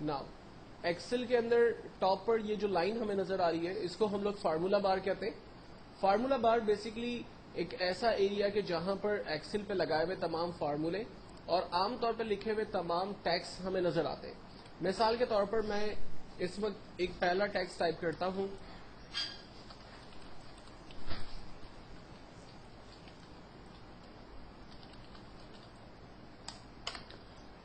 Now Excel کے اندر top پر یہ جو لائن ہمیں نظر آ رہی ہے اس کو ہم لوگ فارمولا بار کہتے ہیں. فارمولا بار بیسیکلی ایک ایسا ایریا کہ جہاں پر ایکسل پہ لگائے ہوئے تمام فارمولے اور عام طور پہ لکھے ہوئے تمام ٹیکس ہمیں نظر آتے ہیں. مثال کے طور پر میں اس وقت ایک پہلا ٹیکس ٹائپ کرتا ہوں.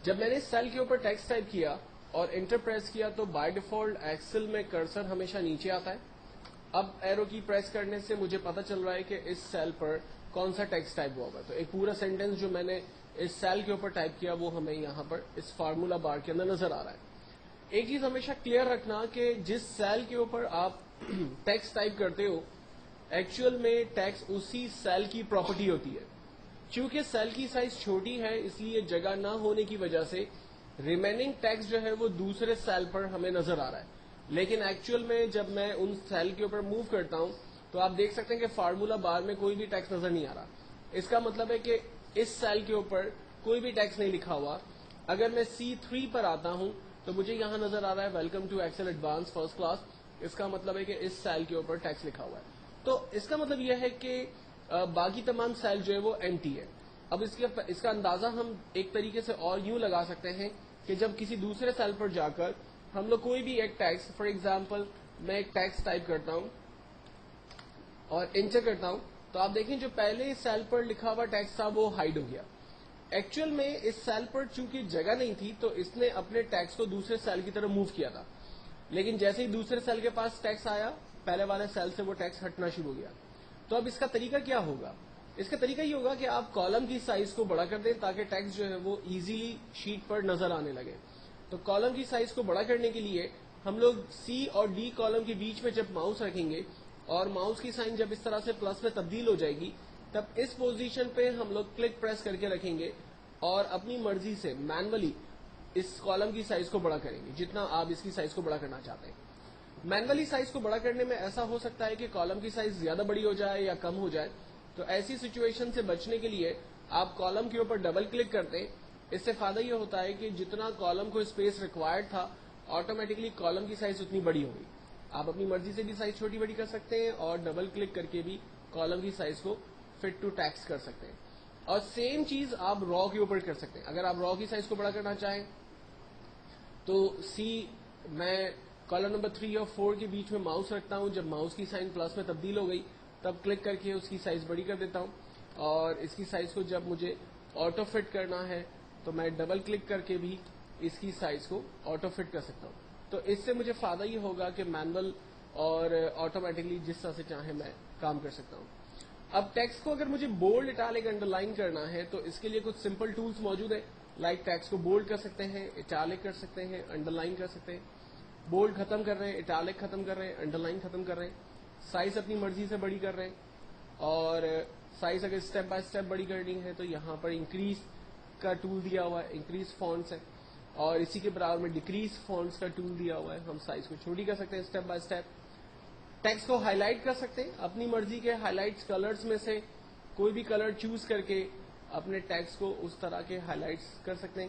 جب میں نے اس سیل کے اوپر ٹیکسٹ ٹائپ کیا اور انٹر پریس کیا تو بائی ڈیفالٹ ایکسل میں کرسر ہمیشہ نیچے آتا ہے. اب ایرو کی پریس کرنے سے مجھے پتا چل رہا ہے کہ اس سیل پر کون سا ٹیکسٹ ٹائپ ہوا ہوگا. تو ایک پورا سینٹینس جو میں نے اس سیل کے اوپر ٹائپ کیا وہ ہمیں یہاں پر اس فارمولا بار کے اندر نظر آ رہا ہے. ایک چیز ہمیشہ کلیئر رکھنا کہ جس سیل کے اوپر آپ ٹیکسٹ ٹائپ کرتے ہو ایکچوئل میں ٹیکسٹ اسی سیل کی پراپرٹی ہوتی ہے. چونکہ سیل کی سائز چھوٹی ہے اس لیے جگہ نہ ہونے کی وجہ سے ریمیننگ ٹیکسٹ جو ہے وہ دوسرے سیل پر ہمیں نظر آ رہا ہے. لیکن ایکچوئل میں جب میں ان سیل کے اوپر موو کرتا ہوں تو آپ دیکھ سکتے ہیں کہ فارمولا بار میں کوئی بھی ٹیکسٹ نظر نہیں آ رہا. اس کا مطلب ہے کہ اس سیل کے اوپر کوئی بھی ٹیکسٹ نہیں لکھا ہوا. اگر میں C3 پر آتا ہوں تو مجھے یہاں نظر آ رہا ہے welcome to Excel advance first class. اس کا مطلب ہے کہ اس سیل کے اوپر ٹیکسٹ لکھا ہوا ہے. تو اس کا مطلب یہ ہے کہ باقی تمام سیل جو ہے وہ ایمٹی ہے. اب اس کا اندازہ ہم ایک طریقے سے اور یوں لگا سکتے ہیں کہ جب کسی دوسرے سیل پر جا کر ہم لوگ کوئی بھی ایک ٹیکسٹ فار ایگزامپل میں ایک ٹیکسٹ ٹائپ کرتا ہوں اور انٹر کرتا ہوں تو آپ دیکھیں جو پہلے سیل پر لکھا ہوا ٹیکسٹ تھا وہ ہائڈ ہو گیا. ایکچوئل میں اس سیل پر چونکہ جگہ نہیں تھی تو اس نے اپنے ٹیکسٹ کو دوسرے سیل کی طرف موو کیا تھا. لیکن جیسے ہی دوسرے سیل کے پاس ٹیکسٹ آیا پہلے والے سیل سے وہ ٹیکسٹ ہٹنا شروع ہو گیا. تو اب اس کا طریقہ کیا ہوگا؟ اس کا طریقہ یہ ہوگا کہ آپ کالم کی سائز کو بڑا کر دیں تاکہ ٹیکسٹ جو ہے وہ ایزیلی شیٹ پر نظر آنے لگے. تو کالم کی سائز کو بڑا کرنے کے لیے ہم لوگ C اور D کالم کے بیچ میں جب ماؤس رکھیں گے اور ماؤس کی سائن جب اس طرح سے پلس میں تبدیل ہو جائے گی تب اس پوزیشن پہ ہم لوگ کلک پریس کر کے رکھیں گے اور اپنی مرضی سے مینولی اس کالم کی سائز کو بڑا کریں گے جتنا آپ اس کی سائز کو بڑا کرنا چاہتے ہیں. مینولی سائز کو بڑا کرنے میں ایسا ہو سکتا ہے کہ کالم کی سائز زیادہ بڑی ہو جائے یا کم ہو جائے. تو ایسی سچویشن سے بچنے کے لیے آپ کالم کے اوپر ڈبل کلک کرتے ہیں. اس سے فائدہ یہ ہوتا ہے کہ جتنا کالم کو اسپیس ریکوائرڈ تھا آٹومیٹکلی کالم کی سائز اتنی بڑی ہوگی. آپ اپنی مرضی سے بھی سائز چھوٹی بڑی کر سکتے ہیں اور ڈبل کلک کر کے بھی کالم کی سائز کو فٹ ٹو ٹیکسٹ کر سکتے ہیں. اور سیم چیز آپ را کے اوپر کر سکتے ہیں. اگر آپ را کی سائز کو بڑا کرنا چاہیں تو میں کالم نمبر 3 اور 4 کے بیچ میں ماؤس رکھتا ہوں. جب ماؤس کی سائن پلس میں تبدیل ہو گئی تب کلک کر کے اس کی سائز بڑی کر دیتا ہوں. اور اس کی سائز کو جب مجھے آٹو فٹ کرنا ہے تو میں ڈبل کلک کر کے بھی اس کی سائز کو آٹو فٹ کر سکتا ہوں. تو اس سے مجھے فائدہ یہ ہوگا کہ مینول اور آٹومیٹکلی جس طرح سے چاہیں میں کام کر سکتا ہوں. اب ٹیکسٹ کو اگر مجھے بولڈ اٹیلک انڈر لائن کرنا ہے تو اس کے لیے کچھ سمپل ٹولز موجود ہیں. لائک ٹیکسٹ کو بولڈ کر سکتے ہیں, اٹیلک کر سکتے ہیں, انڈر لائن کر سکتے ہیں. بولڈ ختم کر رہے ہیں, اٹیلک ختم کر رہے ہیں, انڈر لائن ختم کر رہے ہیں. سائز اپنی مرضی سے بڑی کر رہے ہیں اور سائز اگر اسٹیپ بائی اسٹیپ بڑی کرنی ہے تو یہاں پر انکریز کا ٹول دیا ہوا ہے, انکریز فونٹس ہے. اور اسی کے برابر میں ڈیکریز فونٹس کا ٹول دیا ہوا ہے. ہم سائز کو چھوٹی کر سکتے ہیں اسٹیپ بائی اسٹیپ. ٹیکسٹ کو ہائی لائٹ کر سکتے ہیں اپنی مرضی کے ہائی لائٹس کلرز میں سے کوئی بھی کلر چوز کر کے اپنے ٹیکسٹ کو اس طرح کے ہائی لائٹس کر سکتے ہیں.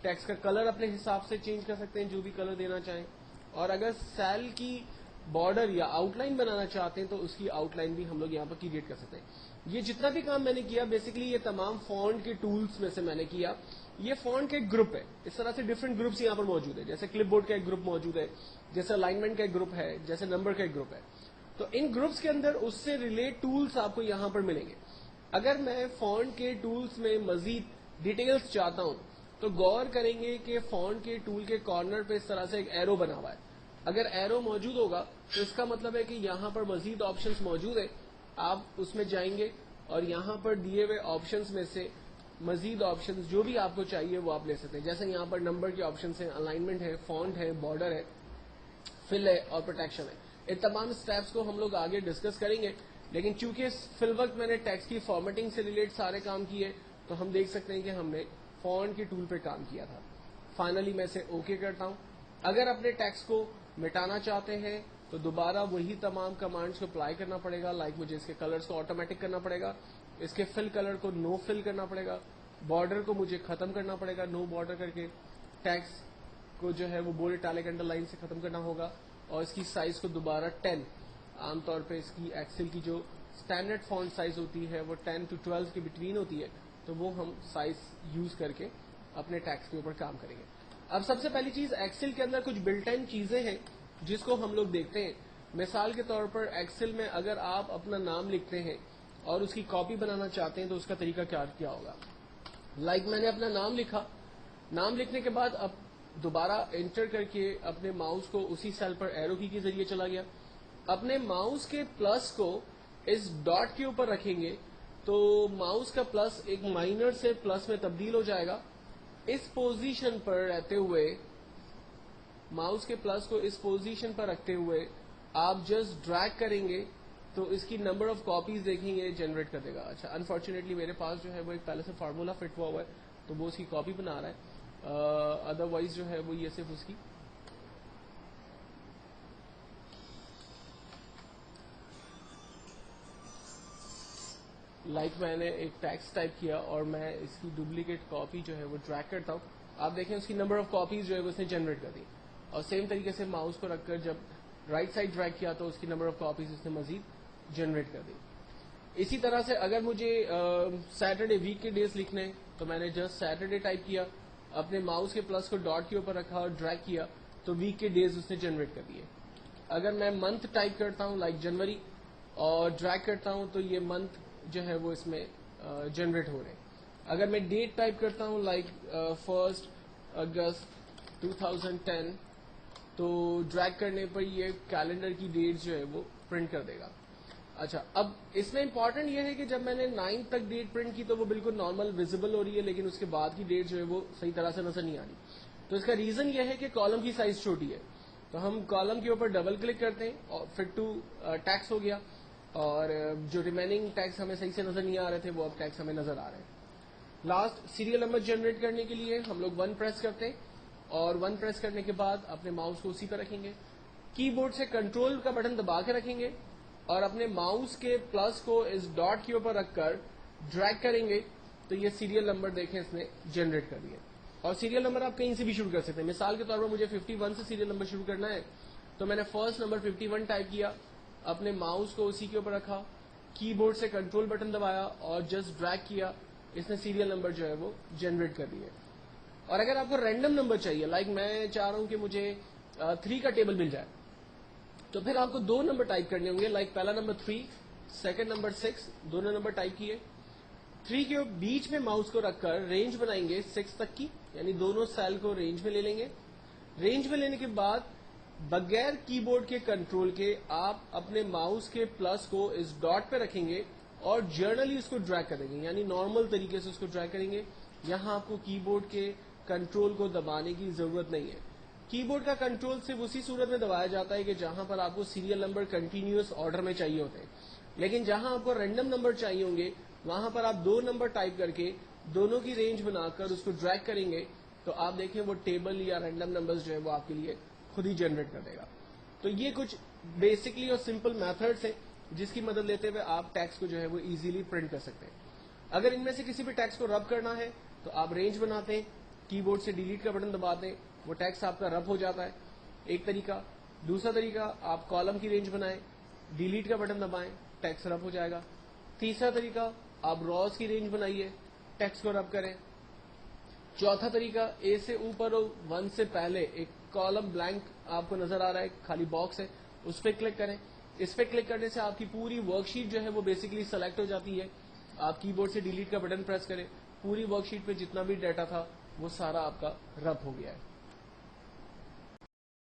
ٹیکسٹ کا کلر اپنے حساب سے چینج کر سکتے ہیں جو بھی کلر دینا چاہیں. اور اگر سیل کی بارڈر یا آؤٹ لائن بنانا چاہتے ہیں تو اس کی آؤٹ لائن بھی ہم لوگ یہاں پر کریٹ کر سکتے ہیں. یہ جتنا بھی کام میں نے کیا بیسیکلی یہ تمام فونٹ کے ٹولز میں سے میں نے کیا. یہ فونٹ کا ایک گروپ ہے. اس طرح سے ڈفرنٹ گروپس یہاں پر موجود ہے. جیسے کلپ بورڈ کا ایک گروپ موجود ہے, جیسے الائنمنٹ کا ایک گروپ ہے, جیسے نمبر کا ایک گروپ ہے. تو ان گروپس کے اندر اس سے ریلیٹ ٹولز آپ کو یہاں پر ملیں گے. اگر میں فونٹ کے ٹولز میں مزید ڈیٹیلز چاہتا ہوں تو غور کریں گے کہ فونٹ کے ٹول کے کارنر پہ اس طرح سے ایک ایرو بنا ہوا ہے. اگر ایرو موجود ہوگا تو اس کا مطلب ہے کہ یہاں پر مزید آپشنز موجود ہیں. آپ اس میں جائیں گے اور یہاں پر دیے ہوئے آپشنز میں سے مزید آپشنز جو بھی آپ کو چاہیے وہ آپ لے سکتے ہیں. جیسے یہاں پر نمبر کے آپشنز ہیں, الائنمنٹ ہے, فونٹ ہے, بارڈر ہے, فل ہے اور پروٹیکشن ہے. ان تمام اسٹیپس کو ہم لوگ آگے ڈسکس کریں گے. لیکن چونکہ فی الوقت میں نے ٹیکسٹ کی فارمیٹنگ سے ریلیٹ سارے کام کیے تو ہم دیکھ سکتے ہیں کہ ہم نے فونٹ کے ٹول پہ کام کیا تھا. فائنلی میں اسے اوکے کرتا ہوں. اگر اپنے ٹیکسٹ کو مٹانا چاہتے ہیں تو دوبارہ وہی تمام کمانڈس کو اپلائی کرنا پڑے گا. لائک مجھے اس کے کلرز کو آٹومیٹک کرنا پڑے گا, اس کے فل کلر کو نو فل کرنا پڑے گا, بارڈر کو مجھے ختم کرنا پڑے گا نو بارڈر کر کے, ٹیکسٹ کو جو ہے وہ بولڈ اٹیلک انڈر لائن سے ختم کرنا ہوگا اور اس کی سائز کو دوبارہ 10، عام طور پہ اس کی ایکسل کی جو اسٹینڈرڈ فونٹ سائز ہوتی ہے وہ 10 to 12 کے بٹوین ہوتی ہے، تو وہ ہم سائز یوز کر کے اپنے ٹیکسٹ کے اوپر کام کریں گے. اب سب سے پہلی چیز، ایکسل کے اندر کچھ بلٹ ان چیزیں ہیں جس کو ہم لوگ دیکھتے ہیں. مثال کے طور پر ایکسل میں اگر آپ اپنا نام لکھتے ہیں اور اس کی کاپی بنانا چاہتے ہیں تو اس کا طریقہ کیا ہوگا. لائک میں نے اپنا نام لکھا، نام لکھنے کے بعد اب دوبارہ انٹر کر کے اپنے ماؤس کو اسی سیل پر ایرو کی کے ذریعے چلا گیا. اپنے ماؤس کے پلس کو اس ڈاٹ کے اوپر رکھیں گے تو ماؤس کا پلس ایک مائنر سے پلس میں تبدیل ہو جائے گا. اس پوزیشن پر رہتے ہوئے، ماؤس کے پلس کو اس پوزیشن پر رکھتے ہوئے آپ جسٹ ڈریگ کریں گے تو اس کی نمبر آف کاپیز دیکھیں گے جنریٹ کر دے گا. اچھا، انفارچونیٹلی میرے پاس جو ہے وہ ایک پہلے سے فارمولا فٹ ہوا ہے تو وہ اس کی کاپی بنا رہا ہے، ادروائز جو ہے وہ یہ صرف اس کی لائک میں نے ایک ٹیکسٹ ٹائپ کیا اور میں اس کی ڈپلیکیٹ کاپی جو ہے وہ ڈریگ کرتا ہوں. آپ دیکھیں اس کی نمبر آف کاپیز جو ہے اس نے جنریٹ کر دی. اور سیم طریقے سے ماؤس کو رکھ کر جب رائٹ سائڈ ڈریگ کیا تو اس کی نمبر آف کاپیز اس نے مزید جنریٹ کر دی. اسی طرح سے اگر مجھے سیٹرڈے ویک کے ڈیز لکھنے تو میں نے جسٹ سیٹرڈے ٹائپ کیا، اپنے ماؤس کے پلس کو ڈاٹ کے اوپر رکھا اور ڈریگ کیا تو ویک کے ڈیز اس نے جنریٹ کر دیے. اگر میں منتھ ٹائپ کرتا ہوں لائک جنوری اور ڈریگ کرتا ہوں تو یہ منتھ جو ہے وہ اس میں جنریٹ ہو رہے ہیں. اگر میں ڈیٹ ٹائپ کرتا ہوں لائک 1 اگست 2010 تو ڈریگ کرنے پر یہ کیلنڈر کی ڈیٹ جو ہے وہ پرنٹ کر دے گا. اچھا، اب اس میں امپورٹنٹ یہ ہے کہ جب میں نے 9 تک ڈیٹ پرنٹ کی تو وہ بالکل نارمل ویزیبل ہو رہی ہے، لیکن اس کے بعد کی ڈیٹ جو ہے وہ صحیح طرح سے نظر نہیں آ رہی. تو اس کا ریزن یہ ہے کہ کالم کی سائز چھوٹی ہے. تو ہم کالم کے اوپر ڈبل کلک کرتے ہیں اور فٹ ٹو ٹیکس ہو گیا، اور جو ریمیننگ ٹیکس ہمیں صحیح سے نظر نہیں آ رہے تھے وہ اب ٹیکس ہمیں نظر آ رہے ہیں. لاسٹ سیریل نمبر جنریٹ کرنے کے لیے ہم لوگ 1 پریس کرتے ہیں اور 1 پریس کرنے کے بعد اپنے ماؤس کو اسی پہ رکھیں گے. کی بورڈ سے کنٹرول کا بٹن دبا کے رکھیں گے اور اپنے ماؤس کے پلس کو اس ڈاٹ کے اوپر رکھ کر ڈریگ کریں گے تو یہ سیریل نمبر دیکھیں اس نے جنریٹ کر دیا. اور سیریل نمبر آپ کہیں سے بھی شروع کر سکتے ہیں. مثال کے طور پر مجھے 51 سے سیریل نمبر شروع کرنا ہے تو میں نے فرسٹ نمبر 51 ٹائپ کیا، اپنے ماؤس کو اسی کے اوپر رکھا، کی بورڈ سے کنٹرول بٹن دبایا اور جسٹ ڈریگ کیا، اس نے سیریل نمبر جو ہے وہ جنریٹ کر دیے. اور اگر آپ کو رینڈم نمبر چاہیے، لائک میں چاہ رہا ہوں کہ مجھے 3 کا ٹیبل مل جائے، تو پھر آپ کو 2 نمبر ٹائپ کرنے ہوں گے. لائک پہلا نمبر 3، سیکنڈ نمبر 6، دونوں نمبر ٹائپ کیے. 3 کے بیچ میں ماؤس کو رکھ کر رینج بنائیں گے 6 تک کی، یعنی دونوں سیل کو رینج میں لے لیں گے. رینج میں لینے کے بعد بغیر کی بورڈ کے کنٹرول کے آپ اپنے ماؤس کے پلس کو اس ڈاٹ پہ رکھیں گے اور جرنلی اس کو ڈریگ کریں گے، یعنی نارمل طریقے سے اس کو ڈریگ کریں گے. یہاں آپ کو کی بورڈ کے کنٹرول کو دبانے کی ضرورت نہیں ہے. کی بورڈ کا کنٹرول صرف اسی صورت میں دبایا جاتا ہے کہ جہاں پر آپ کو سیریل نمبر کنٹینیوس آرڈر میں چاہیے ہوتے ہیں. لیکن جہاں آپ کو رینڈم نمبر چاہیے ہوں گے وہاں پر آپ 2 نمبر ٹائپ کر کے دونوں کی رینج بنا کر اس کو ڈریگ کریں گے تو آپ دیکھیں وہ ٹیبل یا رینڈم نمبرز جو ہے وہ آپ کے لیے خود ہی جنریٹ کر دے گا. تو یہ کچھ بیسکلی اور سمپل میتھڈس ہیں جس کی مدد لیتے ہوئے آپ ٹیکسٹ کو جو ہے وہ ایزیلی پرنٹ کر سکتے ہیں. اگر ان میں سے کسی بھی ٹیکسٹ کو رب کرنا ہے تو آپ رینج بناتے ہیں، کی بورڈ سے ڈیلیٹ کا بٹن دباتے ہیں، وہ ٹیکسٹ آپ کا رب ہو جاتا ہے، ایک طریقہ. دوسرا طریقہ، آپ کالم کی رینج بنائیں، ڈیلیٹ کا بٹن دبائیں، ٹیکسٹ رب ہو جائے گا. تیسرا طریقہ، آپ روز کی رینج بنائیے، ٹیکسٹ کو رب کریں. چوتھا طریقہ، اے سے اوپر 1 سے پہلے ایک کالم بلینک آپ کو نظر آ رہا ہے، خالی باکس ہے، اس پہ کلک کریں. اس پہ کلک کرنے سے آپ کی پوری ورک شیٹ جو ہے وہ بیسکلی سلیکٹ ہو جاتی ہے. آپ کی بورڈ سے ڈیلیٹ کا بٹن پریس کریں، پوری ورک شیٹ پہ جتنا بھی ڈیٹا تھا وہ سارا آپ کا رب ہو گیا ہے.